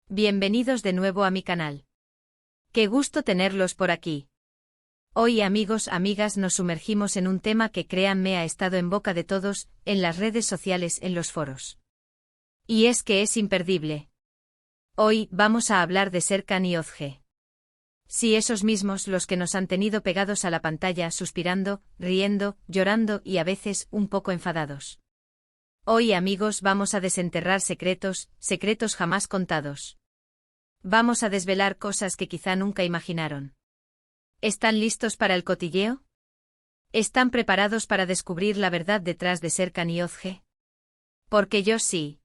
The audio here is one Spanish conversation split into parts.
Bienvenidos de nuevo a mi canal. Qué gusto tenerlos por aquí. Hoy, amigos, amigas, nos sumergimos en un tema que, créanme, ha estado en boca de todos, en las redes sociales, en los foros. Y es que es imperdible. Hoy vamos a hablar de Serkan y Özge. Sí, esos mismos, los que nos han tenido pegados a la pantalla, suspirando, riendo, llorando y a veces un poco enfadados. Hoy, amigos, vamos a desenterrar secretos jamás contados. Vamos a desvelar cosas que quizá nunca imaginaron. ¿Están listos para el cotilleo? ¿Están preparados para descubrir la verdad detrás de Serkan y Özge? Porque yo sí.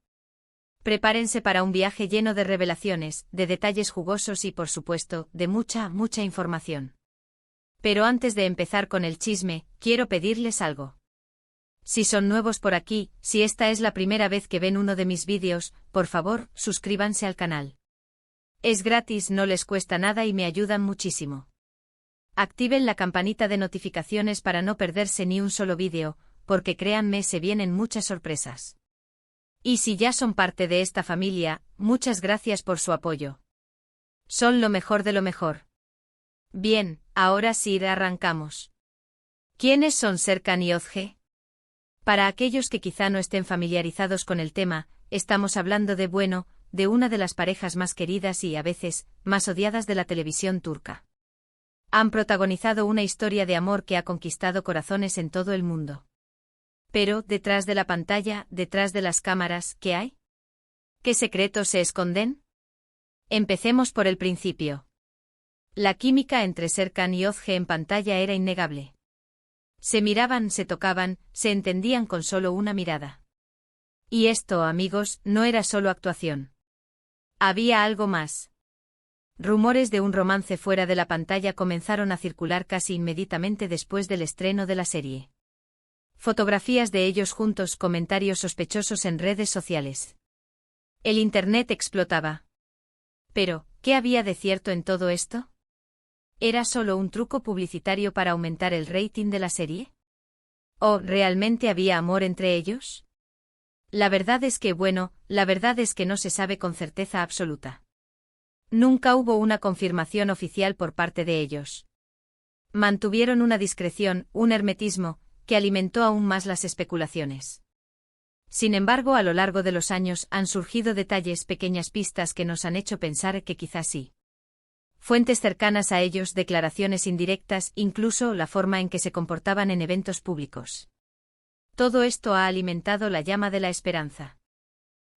Prepárense para un viaje lleno de revelaciones, de detalles jugosos y, por supuesto, de mucha información. Pero antes de empezar con el chisme, quiero pedirles algo. Si son nuevos por aquí, si esta es la primera vez que ven uno de mis vídeos, por favor, suscríbanse al canal. Es gratis, no les cuesta nada y me ayudan muchísimo. Activen la campanita de notificaciones para no perderse ni un solo vídeo, porque créanme, se vienen muchas sorpresas. Y si ya son parte de esta familia, muchas gracias por su apoyo. Son lo mejor de lo mejor. Bien, ahora sí arrancamos. ¿Quiénes son Serkan y Özge? Para aquellos que quizá no estén familiarizados con el tema, estamos hablando de una de las parejas más queridas y, a veces, más odiadas de la televisión turca. Han protagonizado una historia de amor que ha conquistado corazones en todo el mundo. Pero, detrás de la pantalla, detrás de las cámaras, ¿qué hay? ¿Qué secretos se esconden? Empecemos por el principio. La química entre Serkan y Özge en pantalla era innegable. Se miraban, se tocaban, se entendían con solo una mirada. Y esto, amigos, no era solo actuación. Había algo más. Rumores de un romance fuera de la pantalla comenzaron a circular casi inmediatamente después del estreno de la serie. Fotografías de ellos juntos, comentarios sospechosos en redes sociales. El internet explotaba. Pero, ¿qué había de cierto en todo esto? ¿Era solo un truco publicitario para aumentar el rating de la serie? ¿O realmente había amor entre ellos? La verdad es que no se sabe con certeza absoluta. Nunca hubo una confirmación oficial por parte de ellos. Mantuvieron una discreción, un hermetismo, que alimentó aún más las especulaciones. Sin embargo, a lo largo de los años han surgido detalles, pequeñas pistas que nos han hecho pensar que quizás sí. Fuentes cercanas a ellos, declaraciones indirectas, incluso la forma en que se comportaban en eventos públicos. Todo esto ha alimentado la llama de la esperanza.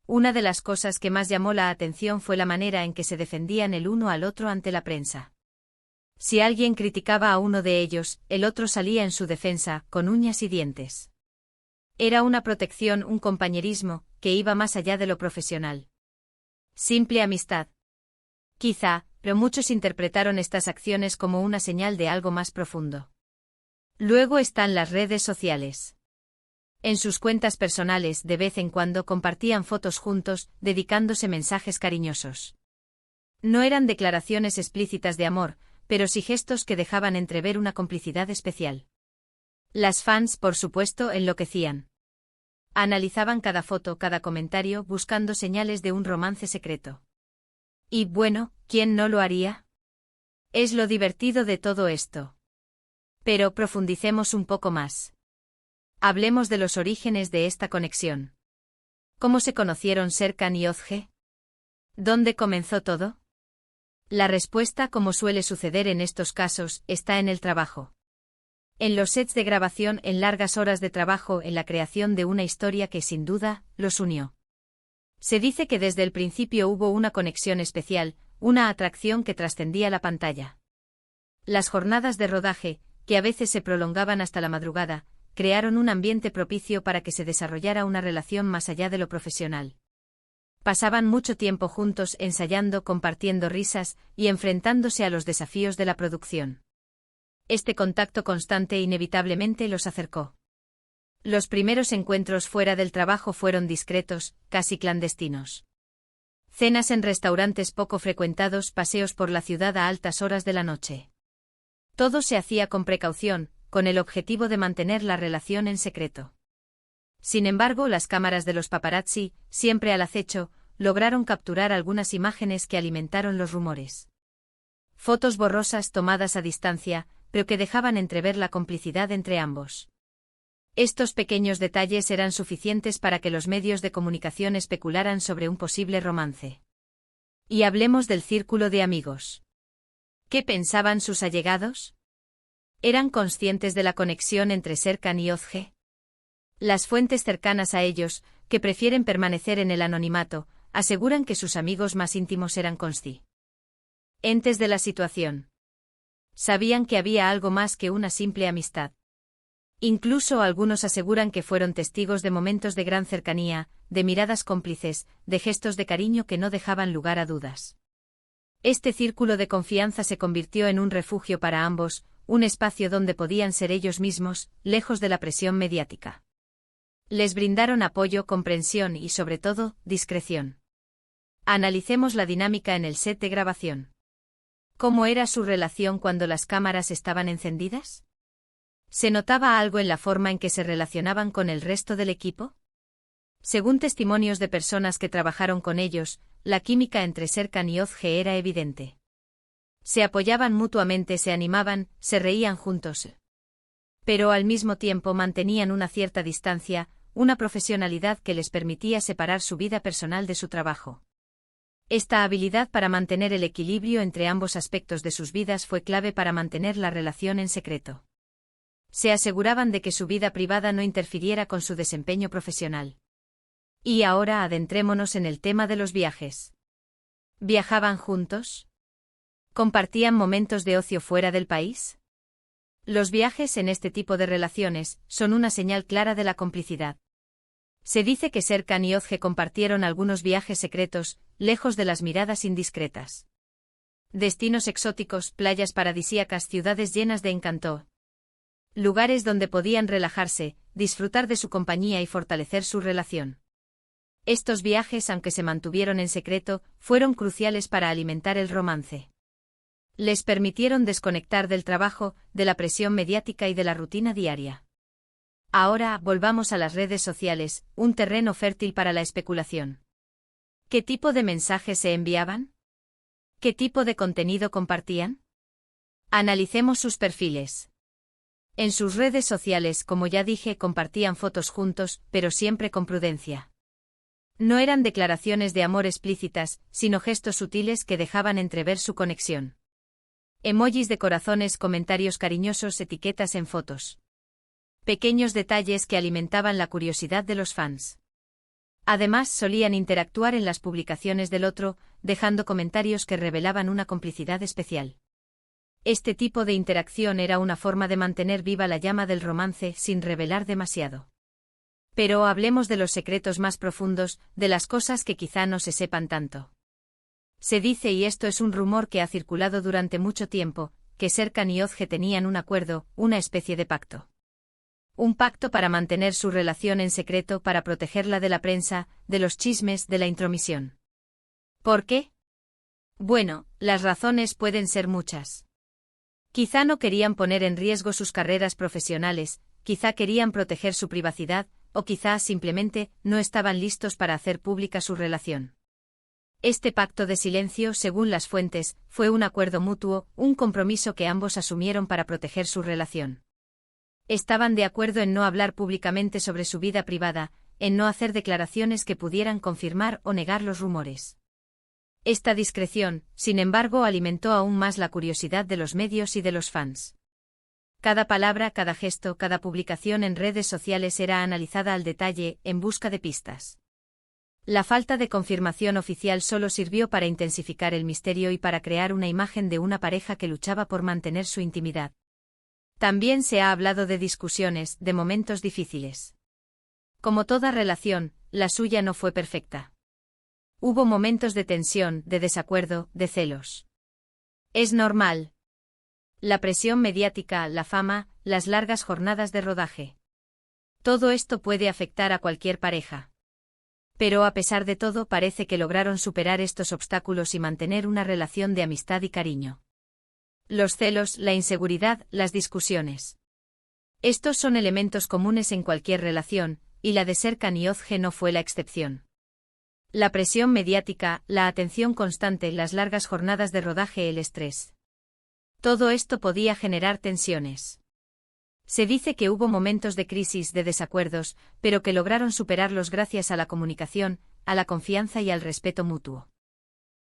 Una de las cosas que más llamó la atención fue la manera en que se defendían el uno al otro ante la prensa. Si alguien criticaba a uno de ellos, el otro salía en su defensa, con uñas y dientes. Era una protección, un compañerismo, que iba más allá de lo profesional. Simple amistad. Quizá, pero muchos interpretaron estas acciones como una señal de algo más profundo. Luego están las redes sociales. En sus cuentas personales, de vez en cuando compartían fotos juntos, dedicándose mensajes cariñosos. No eran declaraciones explícitas de amor, pero sí gestos que dejaban entrever una complicidad especial. Las fans, por supuesto, enloquecían. Analizaban cada foto, cada comentario, buscando señales de un romance secreto. Y bueno, ¿quién no lo haría? Es lo divertido de todo esto. Pero profundicemos un poco más. Hablemos de los orígenes de esta conexión. ¿Cómo se conocieron Serkan y Özge? ¿Dónde comenzó todo? La respuesta, como suele suceder en estos casos, está en el trabajo. En los sets de grabación, en largas horas de trabajo, en la creación de una historia que sin duda los unió. Se dice que desde el principio hubo una conexión especial, una atracción que trascendía la pantalla. Las jornadas de rodaje, que a veces se prolongaban hasta la madrugada, crearon un ambiente propicio para que se desarrollara una relación más allá de lo profesional. Pasaban mucho tiempo juntos ensayando, compartiendo risas y enfrentándose a los desafíos de la producción. Este contacto constante inevitablemente los acercó. Los primeros encuentros fuera del trabajo fueron discretos, casi clandestinos. Cenas en restaurantes poco frecuentados, paseos por la ciudad a altas horas de la noche. Todo se hacía con precaución, con el objetivo de mantener la relación en secreto. Sin embargo, las cámaras de los paparazzi, siempre al acecho, lograron capturar algunas imágenes que alimentaron los rumores. Fotos borrosas tomadas a distancia, pero que dejaban entrever la complicidad entre ambos. Estos pequeños detalles eran suficientes para que los medios de comunicación especularan sobre un posible romance. Y hablemos del círculo de amigos. ¿Qué pensaban sus allegados? ¿Eran conscientes de la conexión entre Serkan y Özge? Las fuentes cercanas a ellos, que prefieren permanecer en el anonimato, aseguran que sus amigos más íntimos eran conscientes de la situación. Sabían que había algo más que una simple amistad. Incluso algunos aseguran que fueron testigos de momentos de gran cercanía, de miradas cómplices, de gestos de cariño que no dejaban lugar a dudas. Este círculo de confianza se convirtió en un refugio para ambos, un espacio donde podían ser ellos mismos, lejos de la presión mediática. Les brindaron apoyo, comprensión y, sobre todo, discreción. Analicemos la dinámica en el set de grabación. ¿Cómo era su relación cuando las cámaras estaban encendidas? ¿Se notaba algo en la forma en que se relacionaban con el resto del equipo? Según testimonios de personas que trabajaron con ellos, la química entre Serkan y Özge era evidente. Se apoyaban mutuamente, se animaban, se reían juntos. Pero al mismo tiempo mantenían una cierta distancia, una profesionalidad que les permitía separar su vida personal de su trabajo. Esta habilidad para mantener el equilibrio entre ambos aspectos de sus vidas fue clave para mantener la relación en secreto. Se aseguraban de que su vida privada no interfiriera con su desempeño profesional. Y ahora adentrémonos en el tema de los viajes. ¿Viajaban juntos? ¿Compartían momentos de ocio fuera del país? Los viajes en este tipo de relaciones son una señal clara de la complicidad. Se dice que Serkan y Özge compartieron algunos viajes secretos, lejos de las miradas indiscretas. Destinos exóticos, playas paradisíacas, ciudades llenas de encanto. Lugares donde podían relajarse, disfrutar de su compañía y fortalecer su relación. Estos viajes, aunque se mantuvieron en secreto, fueron cruciales para alimentar el romance. Les permitieron desconectar del trabajo, de la presión mediática y de la rutina diaria. Ahora, volvamos a las redes sociales, un terreno fértil para la especulación. ¿Qué tipo de mensajes se enviaban? ¿Qué tipo de contenido compartían? Analicemos sus perfiles. En sus redes sociales, como ya dije, compartían fotos juntos, pero siempre con prudencia. No eran declaraciones de amor explícitas, sino gestos sutiles que dejaban entrever su conexión. Emojis de corazones, comentarios cariñosos, etiquetas en fotos. Pequeños detalles que alimentaban la curiosidad de los fans. Además, solían interactuar en las publicaciones del otro, dejando comentarios que revelaban una complicidad especial. Este tipo de interacción era una forma de mantener viva la llama del romance sin revelar demasiado. Pero hablemos de los secretos más profundos, de las cosas que quizá no se sepan tanto. Se dice, y esto es un rumor que ha circulado durante mucho tiempo, que Serkan y Özge tenían un acuerdo, una especie de pacto. Un pacto para mantener su relación en secreto, para protegerla de la prensa, de los chismes, de la intromisión. ¿Por qué? Bueno, las razones pueden ser muchas. Quizá no querían poner en riesgo sus carreras profesionales, quizá querían proteger su privacidad, o quizá simplemente no estaban listos para hacer pública su relación. Este pacto de silencio, según las fuentes, fue un acuerdo mutuo, un compromiso que ambos asumieron para proteger su relación. Estaban de acuerdo en no hablar públicamente sobre su vida privada, en no hacer declaraciones que pudieran confirmar o negar los rumores. Esta discreción, sin embargo, alimentó aún más la curiosidad de los medios y de los fans. Cada palabra, cada gesto, cada publicación en redes sociales era analizada al detalle, en busca de pistas. La falta de confirmación oficial solo sirvió para intensificar el misterio y para crear una imagen de una pareja que luchaba por mantener su intimidad. También se ha hablado de discusiones, de momentos difíciles. Como toda relación, la suya no fue perfecta. Hubo momentos de tensión, de desacuerdo, de celos. Es normal. La presión mediática, la fama, las largas jornadas de rodaje. Todo esto puede afectar a cualquier pareja. Pero a pesar de todo, parece que lograron superar estos obstáculos y mantener una relación de amistad y cariño. Los celos, la inseguridad, las discusiones. Estos son elementos comunes en cualquier relación, y la de Serkan y Özge no fue la excepción. La presión mediática, la atención constante, las largas jornadas de rodaje, el estrés. Todo esto podía generar tensiones. Se dice que hubo momentos de crisis, de desacuerdos, pero que lograron superarlos gracias a la comunicación, a la confianza y al respeto mutuo.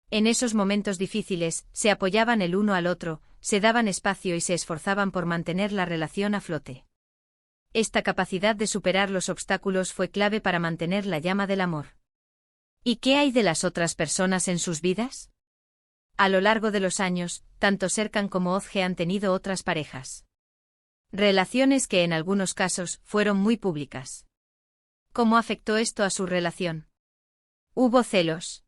En esos momentos difíciles, se apoyaban el uno al otro, se daban espacio y se esforzaban por mantener la relación a flote. Esta capacidad de superar los obstáculos fue clave para mantener la llama del amor. ¿Y qué hay de las otras personas en sus vidas? A lo largo de los años, tanto Serkan como Özge han tenido otras parejas. Relaciones que en algunos casos fueron muy públicas. ¿Cómo afectó esto a su relación? ¿Hubo celos?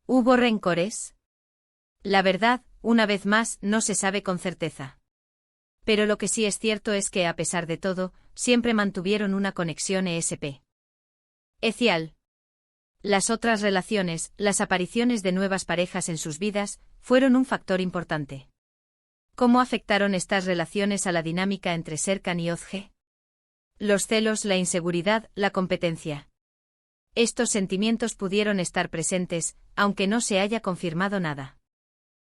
¿Hubo rencores? La verdad, una vez más, no se sabe con certeza. Pero lo que sí es cierto es que, a pesar de todo, siempre mantuvieron una conexión especial. Las otras relaciones, las apariciones de nuevas parejas en sus vidas, fueron un factor importante. ¿Cómo afectaron estas relaciones a la dinámica entre Serkan y Özge? Los celos, la inseguridad, la competencia. Estos sentimientos pudieron estar presentes, aunque no se haya confirmado nada.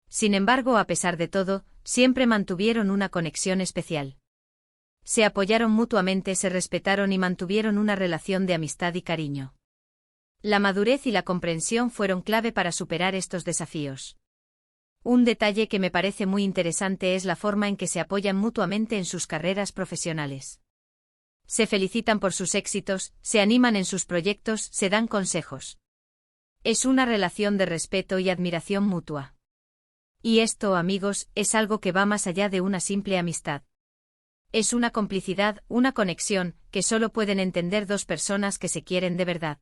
Sin embargo, a pesar de todo, siempre mantuvieron una conexión especial. Se apoyaron mutuamente, se respetaron y mantuvieron una relación de amistad y cariño. La madurez y la comprensión fueron clave para superar estos desafíos. Un detalle que me parece muy interesante es la forma en que se apoyan mutuamente en sus carreras profesionales. Se felicitan por sus éxitos, se animan en sus proyectos, se dan consejos. Es una relación de respeto y admiración mutua. Y esto, amigos, es algo que va más allá de una simple amistad. Es una complicidad, una conexión, que solo pueden entender dos personas que se quieren de verdad.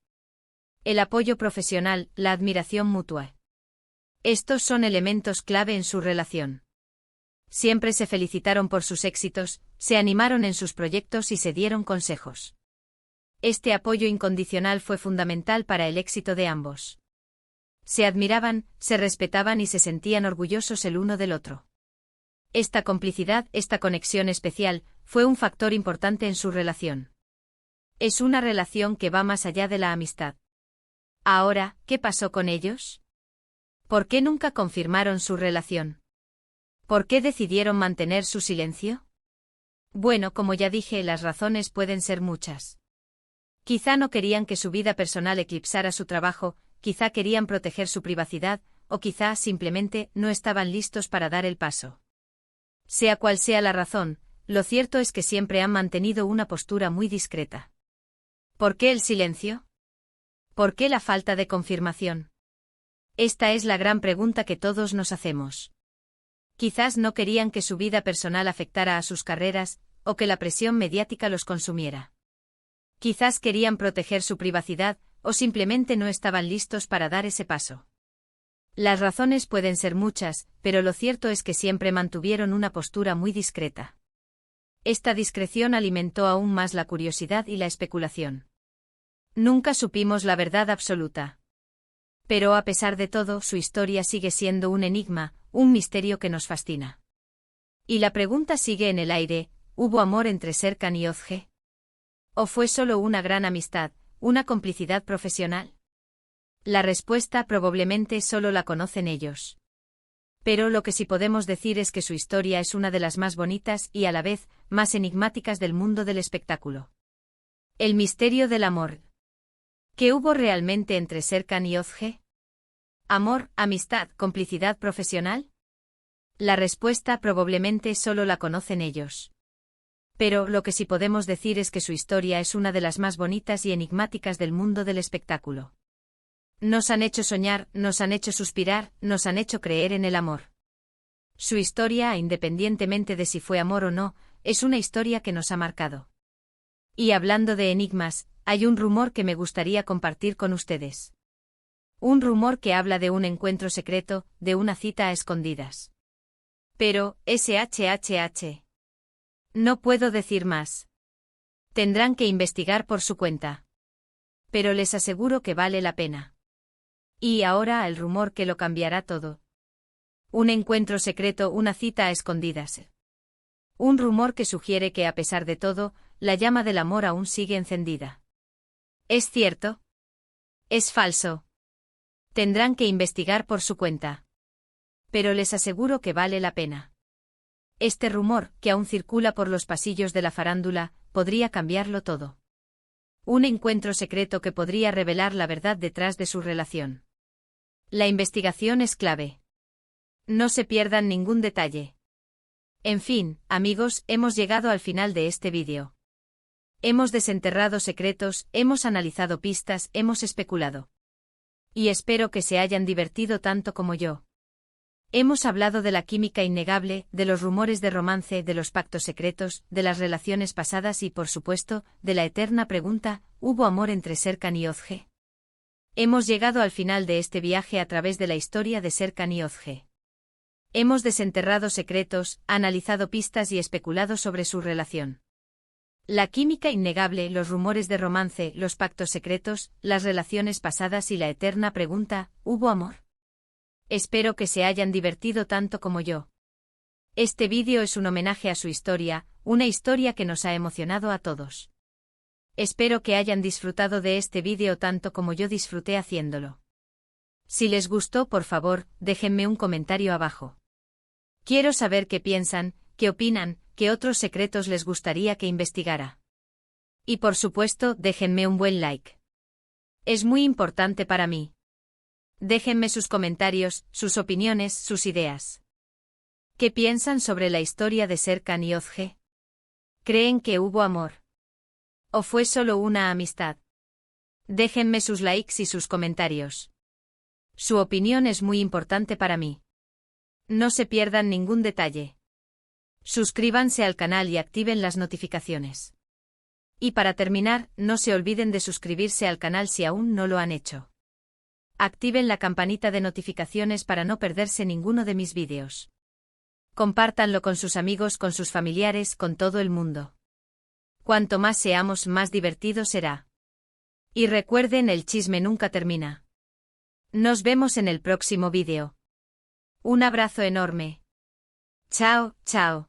El apoyo profesional, la admiración mutua. Estos son elementos clave en su relación. Siempre se felicitaron por sus éxitos, se animaron en sus proyectos y se dieron consejos. Este apoyo incondicional fue fundamental para el éxito de ambos. Se admiraban, se respetaban y se sentían orgullosos el uno del otro. Esta complicidad, esta conexión especial, fue un factor importante en su relación. Es una relación que va más allá de la amistad. Ahora, ¿qué pasó con ellos? ¿Por qué nunca confirmaron su relación? ¿Por qué decidieron mantener su silencio? Bueno, como ya dije, las razones pueden ser muchas. Quizá no querían que su vida personal eclipsara su trabajo, quizá querían proteger su privacidad, o quizá simplemente no estaban listos para dar el paso. Sea cual sea la razón, lo cierto es que siempre han mantenido una postura muy discreta. ¿Por qué el silencio? ¿Por qué la falta de confirmación? Esta es la gran pregunta que todos nos hacemos. Quizás no querían que su vida personal afectara a sus carreras, o que la presión mediática los consumiera. Quizás querían proteger su privacidad, o simplemente no estaban listos para dar ese paso. Las razones pueden ser muchas, pero lo cierto es que siempre mantuvieron una postura muy discreta. Esta discreción alimentó aún más la curiosidad y la especulación. Nunca supimos la verdad absoluta. Pero a pesar de todo, su historia sigue siendo un enigma, un misterio que nos fascina. Y la pregunta sigue en el aire: ¿hubo amor entre Serkan y Özge? ¿O fue solo una gran amistad, una complicidad profesional? La respuesta probablemente solo la conocen ellos. Pero lo que sí podemos decir es que su historia es una de las más bonitas y a la vez más enigmáticas del mundo del espectáculo. El misterio del amor. ¿Qué hubo realmente entre Serkan y Özge? ¿Amor, amistad, complicidad profesional? La respuesta probablemente solo la conocen ellos. Pero lo que sí podemos decir es que su historia es una de las más bonitas y enigmáticas del mundo del espectáculo. Nos han hecho soñar, nos han hecho suspirar, nos han hecho creer en el amor. Su historia, independientemente de si fue amor o no, es una historia que nos ha marcado. Y hablando de enigmas, hay un rumor que me gustaría compartir con ustedes. Un rumor que habla de un encuentro secreto, de una cita a escondidas. Pero, SHHH. No puedo decir más. Tendrán que investigar por su cuenta. Pero les aseguro que vale la pena. Y ahora el rumor que lo cambiará todo. Un encuentro secreto, una cita a escondidas. Un rumor que sugiere que a pesar de todo, la llama del amor aún sigue encendida. ¿Es cierto? Es falso. Tendrán que investigar por su cuenta. Pero les aseguro que vale la pena. Este rumor, que aún circula por los pasillos de la farándula, podría cambiarlo todo. Un encuentro secreto que podría revelar la verdad detrás de su relación. La investigación es clave. No se pierdan ningún detalle. En fin, amigos, hemos llegado al final de este vídeo. Hemos desenterrado secretos, hemos analizado pistas, hemos especulado. Y espero que se hayan divertido tanto como yo. Hemos hablado de la química innegable, de los rumores de romance, de los pactos secretos, de las relaciones pasadas y, por supuesto, de la eterna pregunta, ¿hubo amor entre Serkan y Ozge? Hemos llegado al final de este viaje a través de la historia de Serkan y Ozge. Hemos desenterrado secretos, analizado pistas y especulado sobre su relación. La química innegable, los rumores de romance, los pactos secretos, las relaciones pasadas y la eterna pregunta, ¿hubo amor? Espero que se hayan divertido tanto como yo. Este vídeo es un homenaje a su historia, una historia que nos ha emocionado a todos. Espero que hayan disfrutado de este vídeo tanto como yo disfruté haciéndolo. Si les gustó, por favor, déjenme un comentario abajo. Quiero saber qué piensan, qué opinan, qué otros secretos les gustaría que investigara. Y por supuesto, déjenme un buen like. Es muy importante para mí. Déjenme sus comentarios, sus opiniones, sus ideas. ¿Qué piensan sobre la historia de Serkan y Ozge? ¿Creen que hubo amor? ¿O fue solo una amistad? Déjenme sus likes y sus comentarios. Su opinión es muy importante para mí. No se pierdan ningún detalle. Suscríbanse al canal y activen las notificaciones. Y para terminar, no se olviden de suscribirse al canal si aún no lo han hecho. Activen la campanita de notificaciones para no perderse ninguno de mis vídeos. Compártanlo con sus amigos, con sus familiares, con todo el mundo. Cuanto más seamos, más divertido será. Y recuerden, el chisme nunca termina. Nos vemos en el próximo vídeo. Un abrazo enorme. Chao, chao.